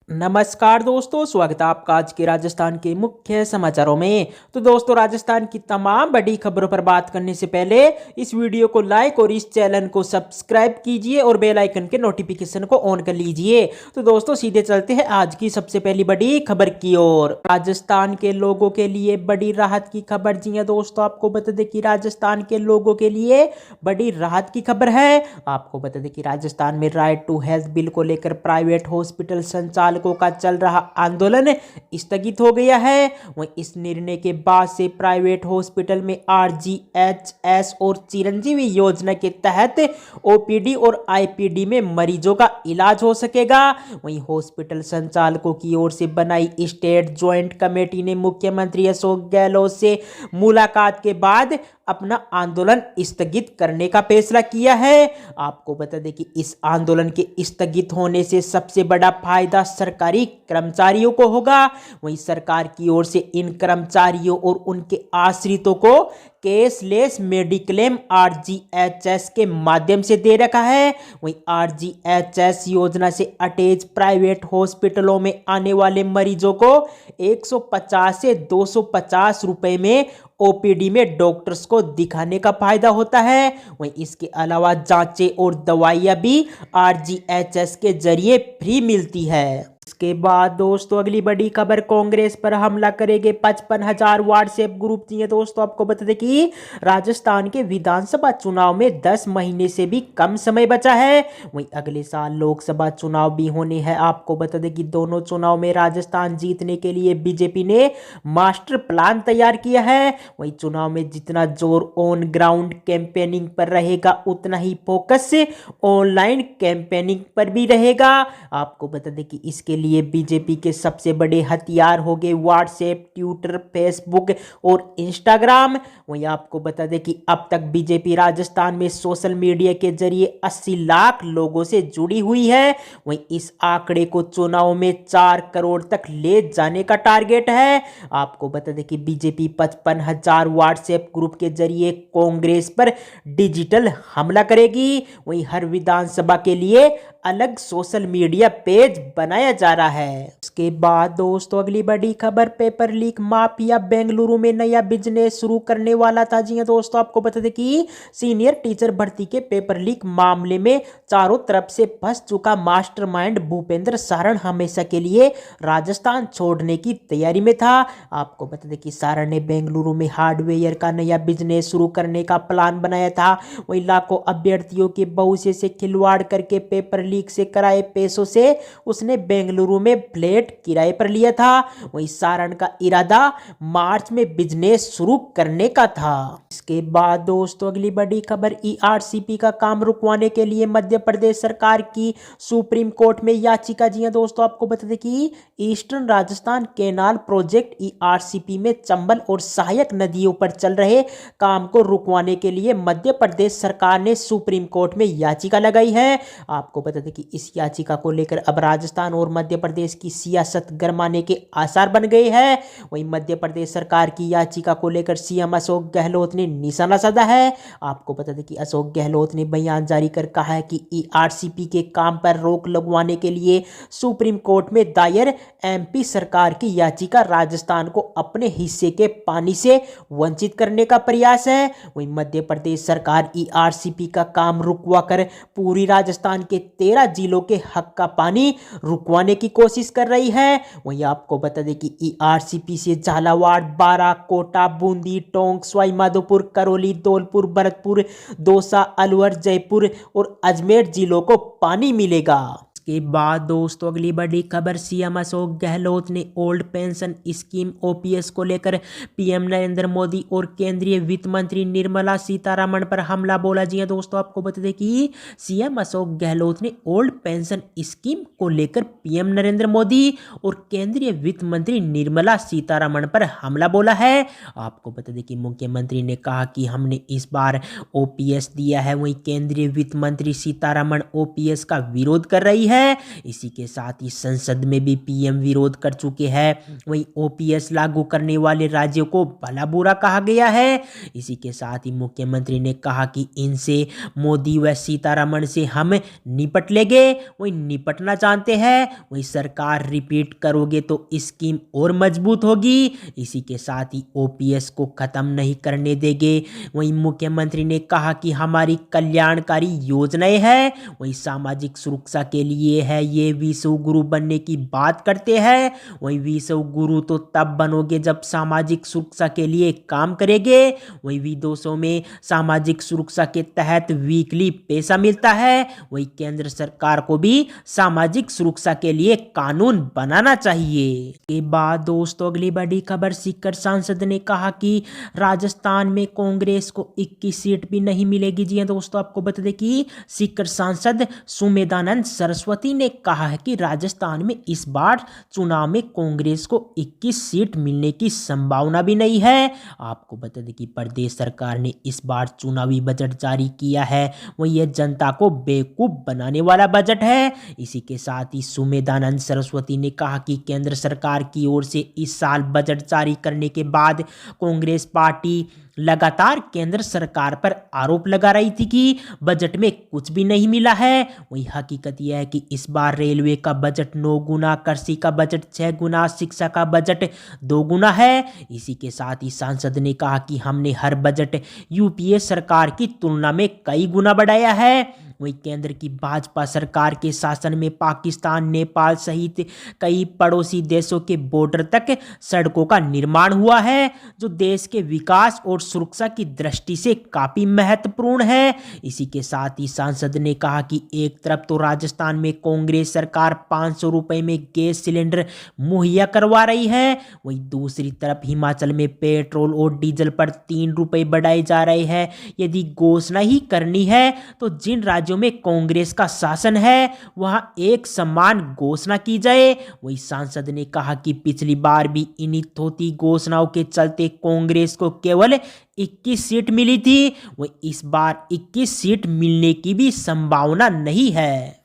नमस्कार दोस्तों, स्वागत है आपका आज के राजस्थान के मुख्य समाचारों में। तो दोस्तों, राजस्थान की तमाम बड़ी खबरों पर बात करने से पहले इस वीडियो को लाइक और इस चैनल को सब्सक्राइब कीजिए और बेल आइकन के नोटिफिकेशन को ऑन कर लीजिए। तो दोस्तों, सीधे चलते हैं आज की सबसे पहली बड़ी खबर की ओर। राजस्थान के लोगों के लिए बड़ी राहत की खबर। जी हां दोस्तों, आपको बता दें कि राजस्थान के लोगों के लिए बड़ी राहत की खबर है। आपको बता दें कि राजस्थान में राइट टू हेल्थ बिल को लेकर प्राइवेट हॉस्पिटल संचालकों का चल रहा आंदोलन स्थगित हो गया है। वहीं इस निर्णय के बाद से प्राइवेट हॉस्पिटल में आरजीएचएस और चिरंजीवी योजना के तहत ओपीडी और आईपीडी में मरीजों का इलाज हो सकेगा। वहीं हॉस्पिटल संचालकों की ओर से बनाई स्टेट ज्वाइंट कमेटी ने मुख्यमंत्री अशोक गहलोत से मुलाकात के बाद अपना आंदोलन स्थगित करने का फैसला किया है। आपको बता दें कि इस आंदोलन के स्थगित होने से सबसे बड़ा फायदा सरकारी कर्मचारियों को होगा। वहीं सरकार की ओर से इन कर्मचारियों और उनके आश्रितों को कैशलेस मेडिक्लेम आरजीएचएस के माध्यम से दे रखा है। वहीं आरजीएचएस योजना से अटैच प्राइवेट हॉस्पिटलों में आने वाले मरीजों को 150 से 250 रुपए में ओपीडी में डॉक्टर्स को दिखाने का फायदा होता है। वहीं इसके अलावा जांचें और दवाइयां भी आरजीएचएस के जरिए फ्री मिलती है। इसके बाद दोस्तों, अगली बड़ी खबर, कांग्रेस पर हमला करेंगे 55,000 व्हाट्सएप ग्रुप। जी दोस्तों, आपको बता दें कि राजस्थान के विधानसभा चुनाव में 10 महीने से भी कम समय बचा है। वहीं अगले साल लोकसभा चुनाव भी होने हैं। आपको बता दें कि दोनों चुनाव में राजस्थान जीतने के लिए बीजेपी ने मास्टर प्लान तैयार किया है। वहीं चुनाव में जितना जोर ऑन ग्राउंड कैंपेनिंग पर रहेगा, उतना ही फोकस ऑनलाइन कैंपेनिंग पर भी रहेगा। आपको बता दें कि इसके लिए बीजेपी के सबसे बड़े हथियार हो गए व्हाट्सएप, ट्विटर, फेसबुक और इंस्टाग्राम। वहीं आपको बता दें कि अब तक बीजेपी राजस्थान में सोशल मीडिया के जरिए 80 लाख लोगों से जुड़ी हुई है। वहीं इस आंकड़े को चुनाव में 4 करोड़ तक ले जाने का टारगेट है। आपको बता दें कि बीजेपी 55,000 व्हाट्सएप ग्रुप के जरिए कांग्रेस पर डिजिटल हमला करेगी। वहीं हर विधानसभा के लिए अलग सोशल मीडिया पेज बनाया जा रहा है। इसके बाद दोस्तों, अगली बड़ी खबर, पेपर लीक माफिया बेंगलुरु में नया बिजनेस शुरू करने वाला था। जी हां दोस्तों, आपको बता दें कि सीनियर टीचर भर्ती के पेपर लीक मामले में चारों तरफ से फंस चुका मास्टरमाइंड भूपेंद्र सारण हमेशा के लिए राजस्थान छोड़ने की तैयारी में था। आपको बता दें कि सारण ने बेंगलुरु में हार्डवेयर का नया बिजनेस शुरू करने का प्लान बनाया था। वहीं लाखों अभ्यर्थियों के भविष्य से खिलवाड़ करके पेपर लीक से कराए पैसों से उसने बेंगलुरु में फ्लैट किराए पर लिया था। वहीं सारण का इरादा मार्च में बिजनेस शुरू करने का था। इसके बाद दोस्तों, अगली बड़ी खबर, ईआरसीपी का काम रुकवाने के लिए मध्य प्रदेश सरकार की सुप्रीम कोर्ट में याचिका। जी हां दोस्तों, आपको बता दें कि eastern Rajasthan canal project ERCP में चंबल और सहायक नदियों पर चल रहे काम को रुकवाने के लिए मध्य प्रदेश सरकार ने सुप्रीम कोर्ट में याचिका लगाई है। आपको बता दें कि इस याचिका को लेकर अब राजस्थान और मध्य प्रदेश की सियासत गरमाने के आसार बन गए हैं। वहीं मध्य प्रदेश सरकार की याचिका को लेकर सीएम अशोक गहलोत ने निशाना साधा है। आपको बता दें कि अशोक गहलोत ने बयान जारी कर कहा है कि ईआरसीपी के काम पर रोक लगवाने के लिए सुप्रीम कोर्ट में दायर एमपी सरकार की याचिका राजस्थान को अपने हिस्से के पानी से वंचित करने का प्रयास है। वहीं मध्य प्रदेश सरकार ईआरसीपी का काम रुकवा कर पूरी राजस्थान के 13 जिलों के हक का पानी रुकवाने की कोशिश कर रही है। वहीं आपको बता दें कि ईआरसीपी से झालावाड़, बारां, कोटा, बूंदी, टोंक, सवाई माधोपुर, करौली, धौलपुर, भरतपुर, दौसा, अलवर, जयपुर और अजमेर जिलों को पानी मिलेगा। के बाद दोस्तों, अगली बड़ी खबर, सीएम अशोक गहलोत ने ओल्ड पेंशन स्कीम ओपीएस को लेकर पीएम नरेंद्र मोदी और केंद्रीय वित्त मंत्री निर्मला सीतारमण पर हमला बोला। जी हां दोस्तों, आपको बता दें कि सीएम अशोक गहलोत ने ओल्ड पेंशन स्कीम को लेकर पीएम नरेंद्र मोदी और केंद्रीय वित्त मंत्री निर्मला सीतारमण पर हमला बोला है। आपको बता दें कि मुख्यमंत्री ने कहा कि हमने इस बार ओपीएस दिया है। वहीं केंद्रीय वित्त मंत्री सीतारमण ओपीएस का विरोध कर रही है। है। इसी के साथ ही संसद में भी पीएम विरोध कर चुके हैं। वहीं ओपीएस लागू करने वाले राज्यों को भला बुरा कहा गया है। इसी के साथ ही मुख्यमंत्री ने कहा कि इनसे मोदी व सीतारमण से हम निपट लेंगे। वही निपटना चाहते हैं, वही सरकार रिपीट करोगे तो स्कीम और मजबूत होगी। इसी के साथ ही ओपीएस को खत्म नहीं करने देंगे। वही मुख्यमंत्री ने कहा कि हमारी कल्याणकारी योजनाएं हैं, वही सामाजिक सुरक्षा के लिए है। ये विश्व गुरु बनने की बात करते हैं। वही विश्व गुरु तो तब बनोगे जब सामाजिक सुरक्षा के लिए काम करेंगे। वही विदेशों में सामाजिक सुरक्षा के तहत वीकली पैसा मिलता है। वही केंद्र सरकार को भी सामाजिक सुरक्षा के लिए कानून बनाना चाहिए। के बाद दोस्तों अगली बड़ी खबर, सीकर सांसद ने कहा कि राजस्थान में कांग्रेस को 21 सीट भी नहीं मिलेगी। जी हां दोस्तों, आपको बता दें कि सीकर सांसद सुमेधानंद सरस्वती ने कहा है कि राजस्थान में इस बार चुनाव में कांग्रेस को 21 सीट मिलने की संभावना भी नहीं है। आपको बता दें कि प्रदेश सरकार ने इस बार चुनावी बजट जारी किया है, वह यह जनता को बेवकूफ बनाने वाला बजट है। इसी के साथ ही सुमेधानंद सरस्वती ने कहा कि केंद्र सरकार की ओर से इस साल बजट जारी करने के बाद कांग्रेस पार्टी लगातार केंद्र सरकार पर आरोप लगा रही थी कि बजट में कुछ भी नहीं मिला है। वही हकीकत यह है कि इस बार रेलवे का बजट 9 गुना, कृषि का बजट 6 गुना, शिक्षा का बजट 2 गुना है। इसी के साथ ही सांसद ने कहा कि हमने हर बजट यूपीए सरकार की तुलना में कई गुना बढ़ाया है। वही केंद्र की भाजपा सरकार के शासन में पाकिस्तान, नेपाल सहित कई पड़ोसी देशों के बॉर्डर तक सड़कों का निर्माण हुआ है, जो देश के विकास और सुरक्षा की दृष्टि से काफी महत्वपूर्ण है। इसी के साथ ही सांसद ने कहा कि एक तरफ तो राजस्थान में कांग्रेस सरकार 500 रुपए में गैस सिलेंडर मुहैया करवा रही है, वहीं दूसरी तरफ हिमाचल में पेट्रोल और डीजल पर 3 रुपए बढ़ाए जा रहे हैं। यदि घोषणा ही करनी है तो जिन राज्यों में कांग्रेस का शासन है वहां एक समान घोषणा की जाए। वही सांसद ने कहा कि पिछली बार भी इन्हीं थोथी घोषणाओं के चलते कांग्रेस को केवल 21 सीट मिली थी, वही इस बार 21 सीट मिलने की भी संभावना नहीं है।